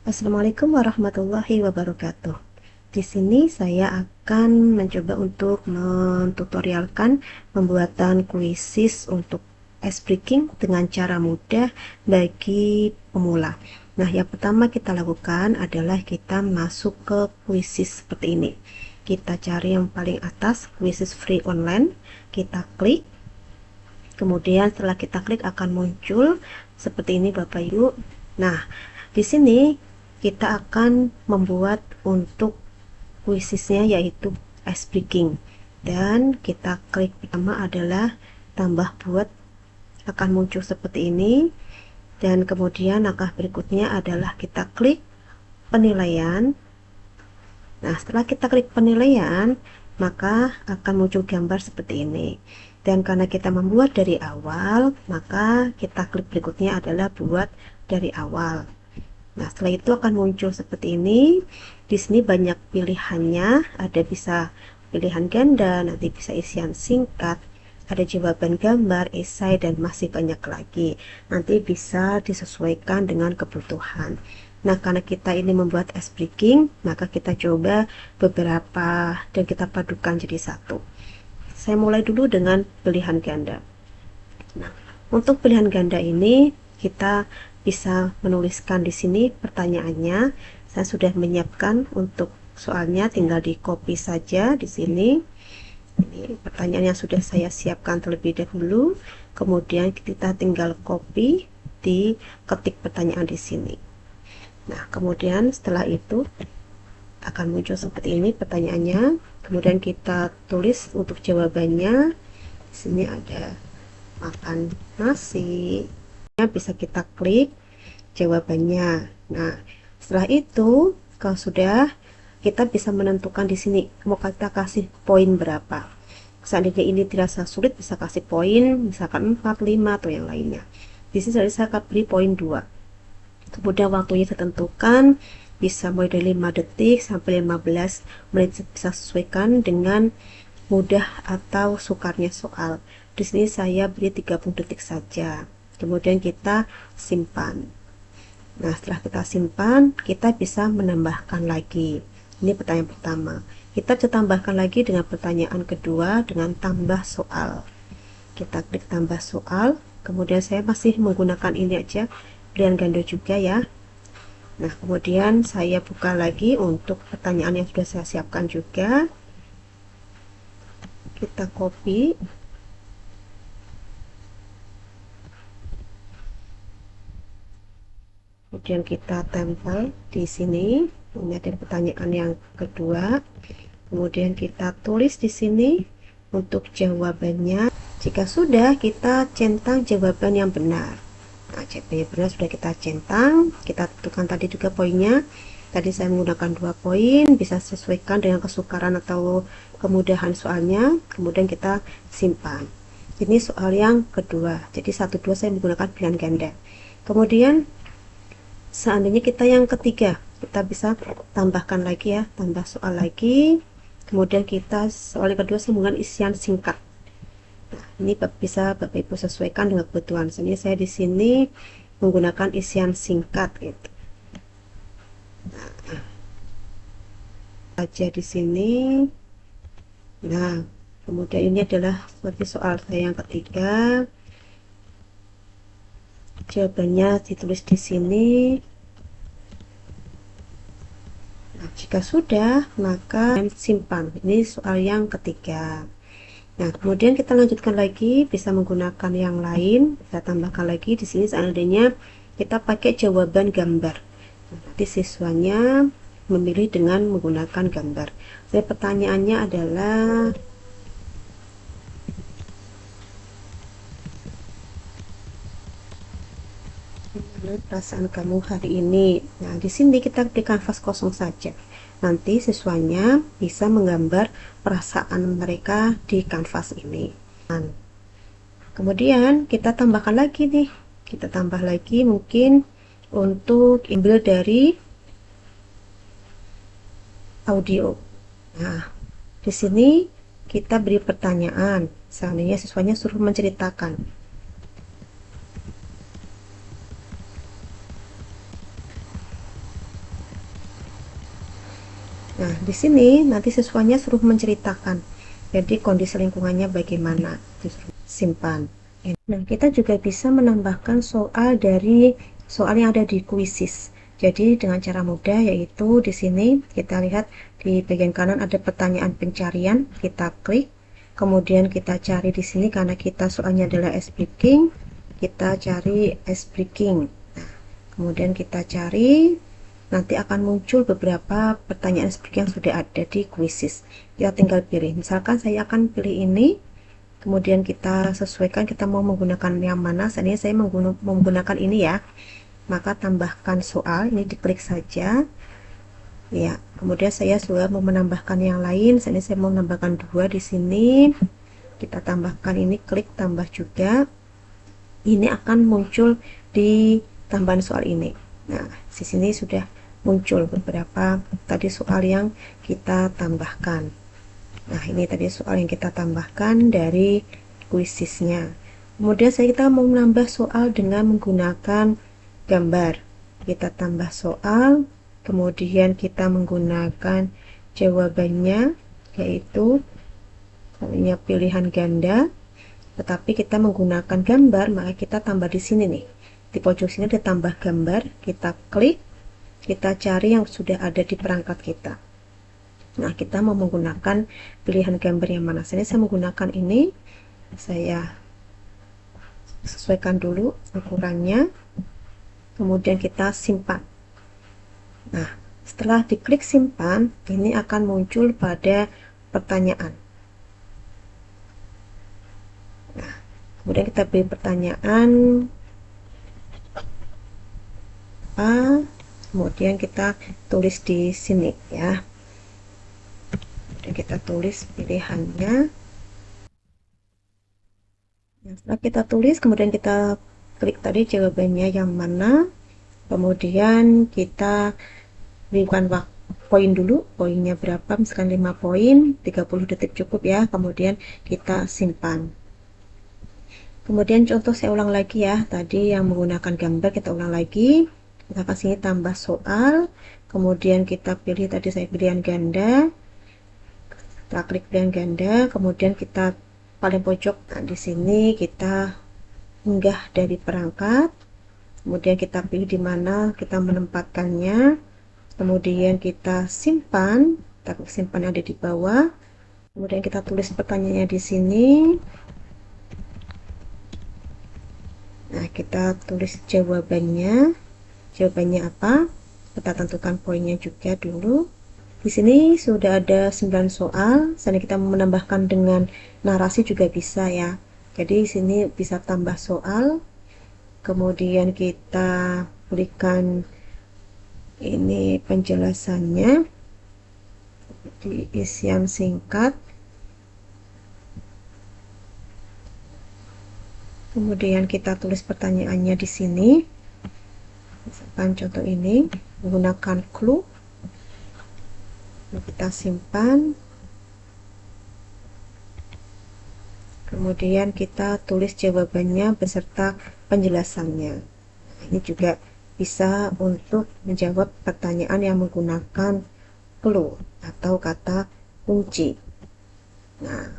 Assalamualaikum warahmatullahi wabarakatuh. Di sini saya akan mencoba untuk mentutorialkan pembuatan kuisis untuk ice breaking dengan cara mudah bagi pemula. Nah, yang pertama kita lakukan adalah kita masuk ke kuisis seperti ini. Kita cari yang paling atas, kuisis free online. Kita klik. Kemudian setelah kita klik akan muncul seperti ini Bapak Ibu. Nah, di sini kita akan membuat untuk kuisisnya yaitu ice breaking. Dan kita klik pertama adalah tambah buat, akan muncul seperti ini. Dan kemudian langkah berikutnya adalah kita klik penilaian. Nah, setelah kita klik penilaian, maka akan muncul gambar seperti ini. Dan karena kita membuat dari awal, maka kita klik berikutnya adalah buat dari awal. Nah, setelah itu akan muncul seperti ini. Di sini banyak pilihannya, ada bisa pilihan ganda, nanti bisa isian singkat, ada jawaban gambar, esai, dan masih banyak lagi. Nanti bisa disesuaikan dengan kebutuhan. Nah, karena kita ini membuat ice breaking, maka kita coba beberapa dan kita padukan jadi satu. Saya mulai dulu dengan pilihan ganda. Nah, untuk pilihan ganda ini kita bisa menuliskan di sini pertanyaannya. Saya sudah menyiapkan untuk soalnya, tinggal di copy saja di sini. Ini pertanyaan yang sudah saya siapkan terlebih dahulu. Kemudian kita tinggal copy, di ketik pertanyaan di sini. Nah, kemudian setelah itu akan muncul seperti ini pertanyaannya. Kemudian kita tulis untuk jawabannya. Di sini ada makan nasi. Bisa kita klik jawabannya. Nah, setelah itu kalau sudah, kita bisa menentukan di sini mau kita kasih poin berapa. Seandainya ini dirasa sulit, bisa kasih poin misalkan 4, 5 atau yang lainnya. Di sini saya akan beri poin 2. Kemudian waktunya ditentukan, bisa mulai dari 5 detik sampai 15 menit, bisa sesuaikan dengan mudah atau sukarnya soal. Di sini saya beri 30 detik saja. Kemudian kita simpan. Nah, setelah kita simpan, kita bisa menambahkan lagi. Ini pertanyaan pertama. Kita bisa tambahkan lagi dengan pertanyaan kedua dengan tambah soal. Kita klik tambah soal. Kemudian saya masih menggunakan ini aja, pilihan ganda juga ya. Nah, kemudian saya buka lagi untuk pertanyaan yang sudah saya siapkan juga. Kita copy. Kemudian kita tempel di sini. Ini ada pertanyaan yang kedua. Kemudian kita tulis di sini untuk jawabannya. Jika sudah, kita centang jawaban yang benar. Nah, jawaban yang benar sudah kita centang. Kita tentukan tadi juga poinnya. Tadi saya menggunakan 2 poin, bisa sesuaikan dengan kesukaran atau kemudahan soalnya. Kemudian kita simpan. Ini soal yang kedua. Jadi 1, 2 saya menggunakan pilihan ganda. Kemudian seandainya kita yang ketiga, kita bisa tambahkan lagi ya, tambah soal lagi. Kemudian kita soal yang kedua sambungan isian singkat. Nah, ini bisa Bapak Ibu sesuaikan dengan kebutuhan. Sebenarnya saya di sini menggunakan isian singkat gitu. Nah, saja di sini. Nah, kemudian ini adalah seperti soal saya yang ketiga. Jawabannya ditulis di sini. Nah, jika sudah, maka simpan. Ini soal yang ketiga. Nah, kemudian kita lanjutkan lagi, bisa menggunakan yang lain, kita tambahkan lagi di sini seandainya kita pakai jawaban gambar. Nah, nanti siswanya memilih dengan menggunakan gambar. Jadi pertanyaannya adalah perasaan kamu hari ini. Nah, di sini kita di kanvas kosong saja. Nanti siswanya bisa menggambar perasaan mereka di kanvas ini. Kemudian kita tambahkan lagi nih. Kita tambah lagi mungkin untuk ambil dari audio. Nah, di sini kita beri pertanyaan. Seandainya siswanya suruh menceritakan. Nah, di sini nanti siswanya suruh menceritakan. Jadi kondisi lingkungannya bagaimana, disuruh simpan. Nah, kita juga bisa menambahkan soal dari soal yang ada di kuisis. Jadi dengan cara mudah, yaitu di sini kita lihat di bagian kanan ada pertanyaan pencarian, kita klik, kemudian kita cari di sini karena kita soalnya adalah ice breaking, kita cari ice breaking. Nah, kemudian kita cari, nanti akan muncul beberapa pertanyaan seperti yang sudah ada di kuisis. Kita tinggal pilih. Misalkan saya akan pilih ini, kemudian kita sesuaikan kita mau menggunakan yang mana. Saat ini saya menggunakan ini ya, maka tambahkan soal, ini diklik saja ya. Kemudian saya sudah mau menambahkan yang lain. Saat ini saya mau menambahkan dua di sini, kita tambahkan ini, klik tambah juga, ini akan muncul di tambahan soal ini. Nah, di sini sudah muncul beberapa tadi soal yang kita tambahkan. Nah, ini tadi soal yang kita tambahkan dari kuisisnya. Kemudian kita mau menambah soal dengan menggunakan gambar. Kita tambah soal, kemudian kita menggunakan jawabannya, yaitu hanya pilihan ganda, tetapi kita menggunakan gambar, maka kita tambah di sini nih. Di pojok sini ada tambah gambar, kita klik, kita cari yang sudah ada di perangkat kita. Nah, kita mau menggunakan pilihan gambar yang mana? Saya menggunakan ini, saya sesuaikan dulu ukurannya, kemudian kita simpan. Nah, setelah diklik simpan, ini akan muncul pada pertanyaan. Nah, kemudian kita beri pertanyaan apa, kemudian kita tulis di sini ya. Kemudian kita tulis pilihannya. Nah, setelah kita tulis, kemudian kita klik tadi jawabannya yang mana, kemudian kita berikan poin dulu, poinnya berapa, misalkan 5 poin, 30 detik cukup ya, kemudian kita simpan. Kemudian contoh saya ulang lagi ya, tadi yang menggunakan gambar kita ulang lagi, kita kasih tambah soal, kemudian kita pilih tadi saya pilihan ganda, kita klik pilihan ganda, kemudian kita paling pojok, nah di sini kita unggah dari perangkat, kemudian kita pilih di mana kita menempatkannya, kemudian kita simpan, kita simpan ada di bawah, kemudian kita tulis pertanyaannya di sini. Nah, kita tulis jawabannya. Jawabannya apa? Kita tentukan poinnya juga dulu. Di sini sudah ada 9 soal. Seandainya kita mau menambahkan dengan narasi juga bisa ya. Jadi di sini bisa tambah soal. Kemudian kita berikan ini penjelasannya di isian singkat. Kemudian kita tulis pertanyaannya di sini. Misalkan contoh ini menggunakan clue. Kita simpan. Kemudian kita tulis jawabannya beserta penjelasannya. Nah, ini juga bisa untuk menjawab pertanyaan yang menggunakan clue atau kata kunci. Nah,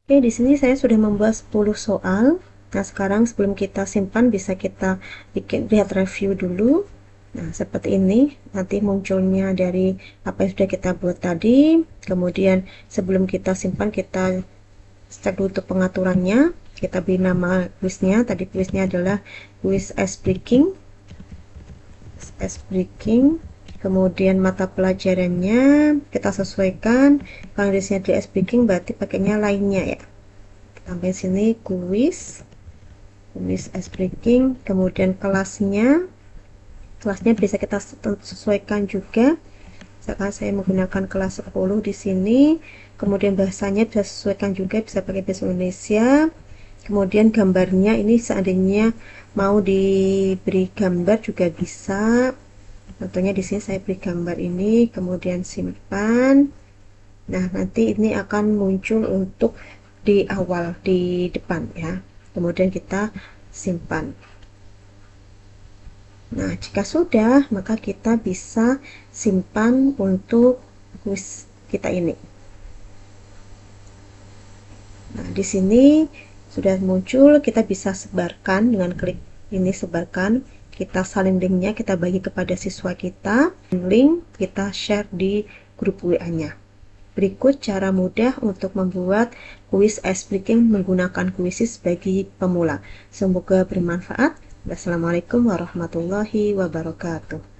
oke, di sini saya sudah membuat 10 soal. Nah, sekarang sebelum kita simpan bisa kita lihat review dulu. Nah, seperti ini nanti munculnya dari apa yang sudah kita buat tadi. Kemudian sebelum kita simpan kita cek dulu untuk pengaturannya. Kita beri nama kuisnya. Tadi kuisnya adalah kuis ice breaking. Kemudian mata pelajarannya kita sesuaikan. Kalau di sini di ice breaking berarti pakainya lainnya ya. Sampai sini kuis ice breaking. Kemudian kelasnya bisa kita sesuaikan juga. Misalkan saya menggunakan kelas 10 di sini, kemudian bahasanya bisa sesuaikan juga, bisa pakai bahasa Indonesia. Kemudian gambarnya ini seandainya mau diberi gambar juga bisa. Contohnya di sini saya beri gambar ini, kemudian simpan. Nah, nanti ini akan muncul untuk di awal, di depan ya. Kemudian kita simpan. Nah, jika sudah, maka kita bisa simpan untuk kuis kita ini. Nah, di sini sudah muncul, kita bisa sebarkan dengan klik ini, sebarkan. Kita salin linknya, kita bagi kepada siswa kita. Link kita share di grup WA-nya. Berikut cara mudah untuk membuat kuis ice breaking menggunakan Quizzes bagi pemula. Semoga bermanfaat. Wassalamualaikum warahmatullahi wabarakatuh.